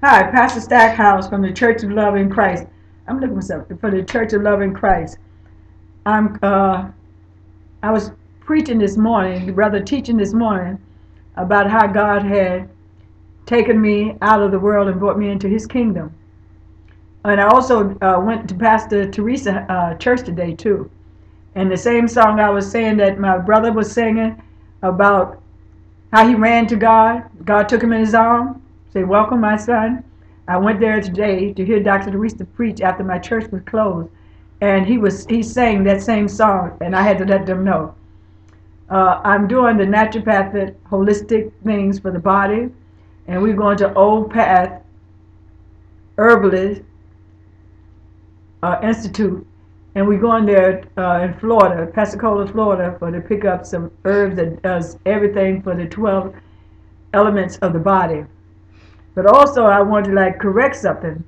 Hi, Pastor Stackhouse from the Church of Love in Christ. I'm looking for something for the Church of Love in Christ. I'm I was preaching this morning, rather teaching this morning, about how God had taken me out of the world and brought me into His kingdom. And I also went to Pastor Teresa church today too. And the same song I was saying that my brother was singing about how he ran to God. God took him in his arms, say, "Welcome, my son." I went there today to hear Dr. Teresa preach after my church was closed, and he sang that same song, and I had to let them know. I'm doing the naturopathic holistic things for the body, and we're going to Old Path Herbalist Institute, and we're going there in Florida, Pensacola, Florida, for to pick up some herbs that does everything for the 12 elements of the body. But also, I want to correct something.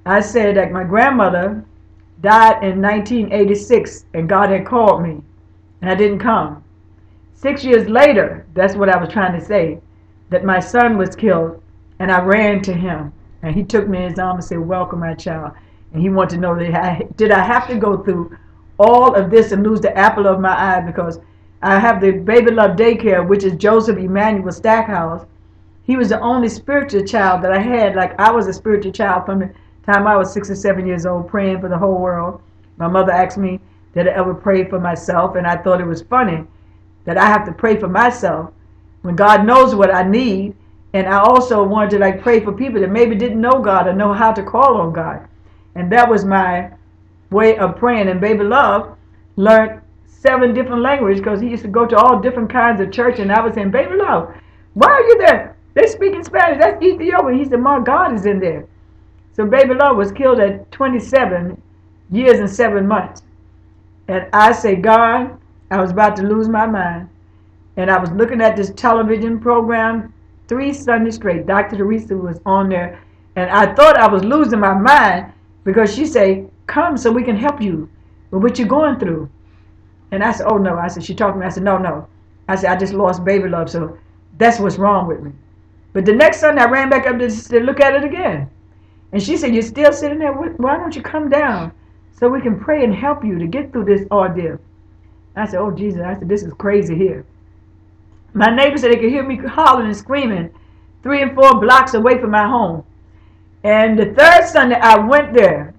I said that my grandmother died in 1986, and God had called me, and I didn't come. 6 years later, that's what I was trying to say, that my son was killed, and I ran to him, and he took me in his arms and said, "Welcome, my child." And he wanted to know that did I have to go through all of this and lose the apple of my eye, because I have the Baby Love Daycare, which is Joseph Emmanuel Stackhouse. He was the only spiritual child that I had. Like, I was a spiritual child from the time I was 6 or 7 years old, praying for the whole world. My mother asked me, did I ever pray for myself? And I thought it was funny that I have to pray for myself when God knows what I need. And I also wanted to pray for people that maybe didn't know God or know how to call on God. And that was my way of praying. And Baby Love learned 7 different languages, because he used to go to all different kinds of church. And I was saying, "Baby Love, why are you there? They speak in Spanish. That's Ethiopian." He said, "Mom, God is in there." So Baby Love was killed at 27 years and 7 months. And I say, God, I was about to lose my mind. And I was looking at this television program 3 Sundays straight. Dr. Teresa was on there. And I thought I was losing my mind, because she said, "Come so we can help you with what you're going through." And I said, "Oh, no." I said, she talked to me. I said, "No, no." I said, "I just lost Baby Love, so that's what's wrong with me." But the next Sunday, I ran back up to look at it again. And she said, "You're still sitting there? Why don't you come down so we can pray and help you to get through this ordeal?" I said, "Oh, Jesus." I said, "This is crazy here." My neighbors said they could hear me hollering and screaming 3 and 4 blocks away from my home. And the third Sunday, I went there,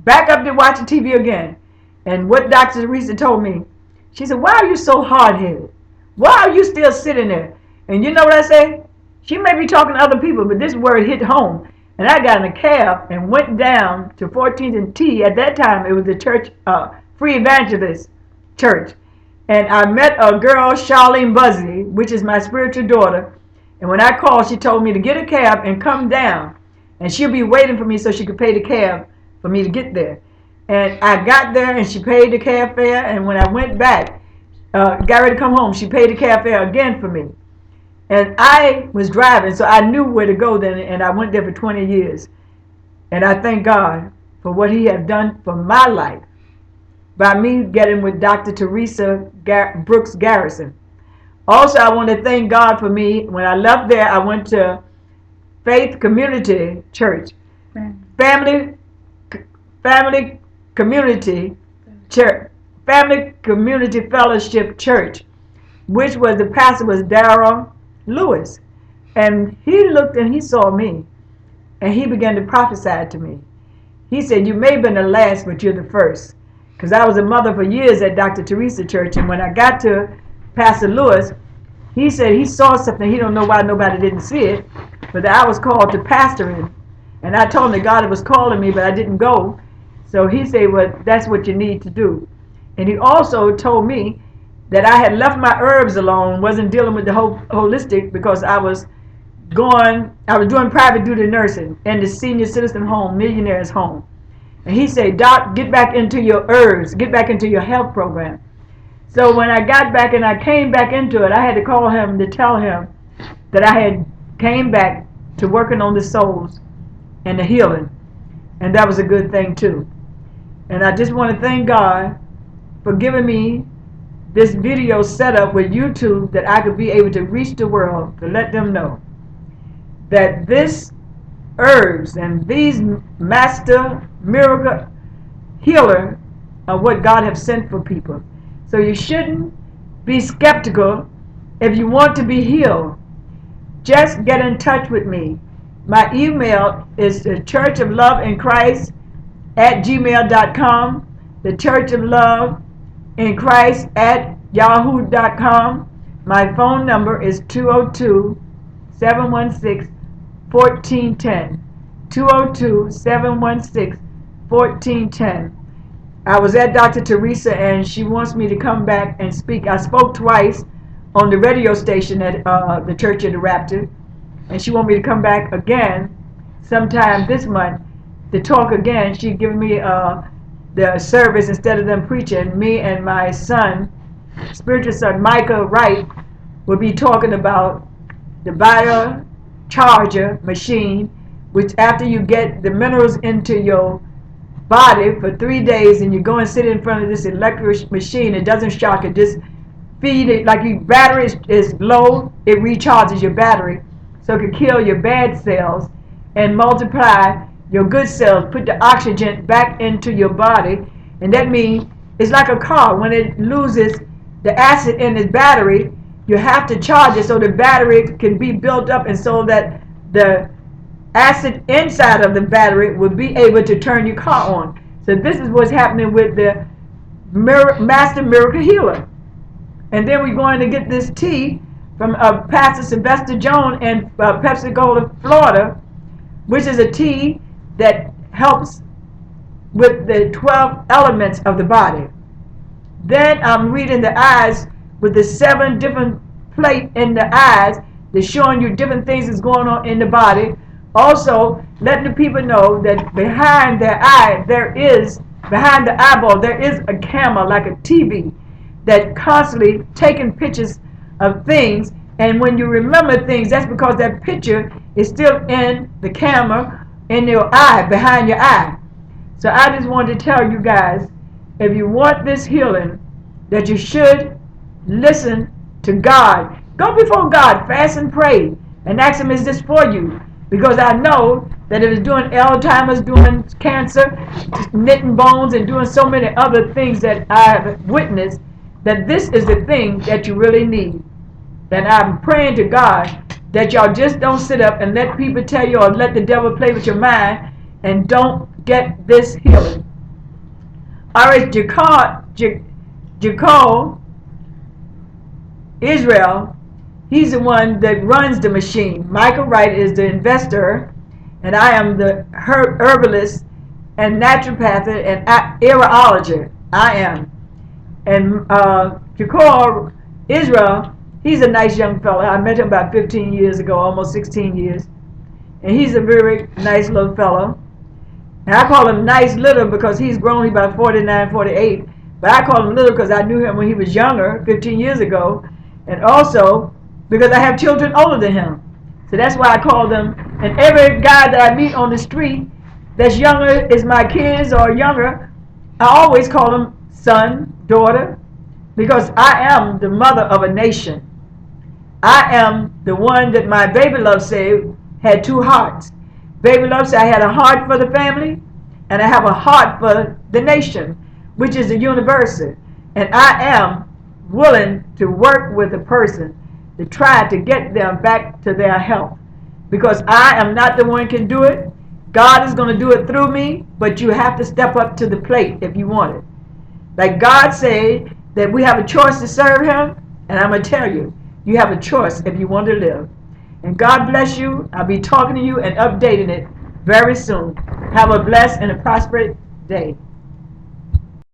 back up there watching TV again. And what Dr. Teresa told me, she said, "Why are you so hard-headed? Why are you still sitting there?" And you know what I say? She may be talking to other people, but this word hit home. And I got in a cab and went down to 14th and T. At that time, it was the church, Free Evangelist Church. And I met a girl, Charlene Buzzy, which is my spiritual daughter. And when I called, she told me to get a cab and come down. And she'll be waiting for me so she could pay the cab for me to get there. And I got there, and she paid the cab fare. And when I went back, got ready to come home, she paid the cab fare again for me. And I was driving, so I knew where to go then, and I went there for 20 years. And I thank God for what He has done for my life by me getting with Dr. Teresa Brooks Garrison. Also, I want to thank God for me. When I left there, I went to Faith Community Church, Family Community Church, Family Community Fellowship Church, which was the pastor was Darrell Lewis. And he looked and he saw me, and he began to prophesy to me. He said, "You may have been the last, but you're the first." Because I was a mother for years at Dr. Teresa Church, and when I got to Pastor Lewis, he said he saw something. He don't know why nobody didn't see it, but I was called to pastoring. And I told him that God was calling me, but I didn't go. So he said, "Well, that's what you need to do." And he also told me that I had left my herbs alone, wasn't dealing with the whole holistic, because I was doing private duty nursing in the senior citizen home, millionaire's home. And he said, "Doc, get back into your herbs, get back into your health program." So when I got back and I came back into it, I had to call him to tell him that I had came back to working on the souls and the healing. And that was a good thing too. And I just want to thank God for giving me this video set up with YouTube, that I could be able to reach the world to let them know that this herbs, and these master miracle healer are what God has sent for people. So you shouldn't be skeptical if you want to be healed. Just get in touch with me. My email is the Church of Love in Christ at gmail.com, the Church of Love in Christ at yahoo.com. My phone number is 202-716-1410. 202-716-1410. I was at Dr. Teresa, and she wants me to come back and speak. I spoke twice on the radio station at the Church of the Rapture, and she wants me to come back again sometime this month to talk again. She's giving me the service instead of them preaching. Me and my son, spiritual son Micah Wright, will be talking about the biocharger machine, which after you get the minerals into your body for 3 days and you go and sit in front of this electric machine, it doesn't shock, it just feed it. Like your battery is low, it recharges your battery so it can kill your bad cells and multiply your good cells, put the oxygen back into your body. And that means it's like a car. When it loses the acid in its battery, you have to charge it so the battery can be built up, and so that the acid inside of the battery will be able to turn your car on. So this is what's happening with the Master Miracle Healer. And then we're going to get this tea from Pastor Sylvester Jones in Pensacola, Florida, which is a tea that helps with the 12 elements of the body. Then I'm reading the eyes with the 7 different plates in the eyes. They're showing you different things that's going on in the body. Also, letting the people know that behind their eye, behind the eyeball, there is a camera, like a TV, that constantly taking pictures of things. And when you remember things, that's because that picture is still in the camera, in your eye, behind your eye. So I just wanted to tell you guys, if you want this healing, that you should listen to God. Go before God, fast and pray, and ask Him, is this for you? Because I know that if it's doing Alzheimer's, doing cancer, knitting bones, and doing so many other things that I have witnessed, that this is the thing that you really need. And I'm praying to God that y'all just don't sit up and let people tell you, or let the devil play with your mind, and don't get this healing. All right, Jacob, Israel, he's the one that runs the machine. Michael Wright is the investor, and I am the herbalist and naturopath and aerologist. I am. And Jacob, Israel, he's a nice young fellow. I met him about 15 years ago, almost 16 years. And he's a very nice little fellow. And I call him nice little because he's grown, he's about 49, 48. But I call him little because I knew him when he was younger, 15 years ago. And also because I have children older than him. So that's why I call them. And every guy that I meet on the street that's younger, is my kids or younger, I always call them son, daughter, because I am the mother of a nation. I am the one that my baby love said had 2 hearts. Baby love said I had a heart for the family, and I have a heart for the nation, which is the university. And I am willing to work with a person to try to get them back to their health. Because I am not the one who can do it. God is going to do it through me, but you have to step up to the plate if you want it. Like God said that we have a choice to serve Him, and I'm going to tell you, you have a choice if you want to live. And God bless you. I'll be talking to you and updating it very soon. Have a blessed and a prosperous day.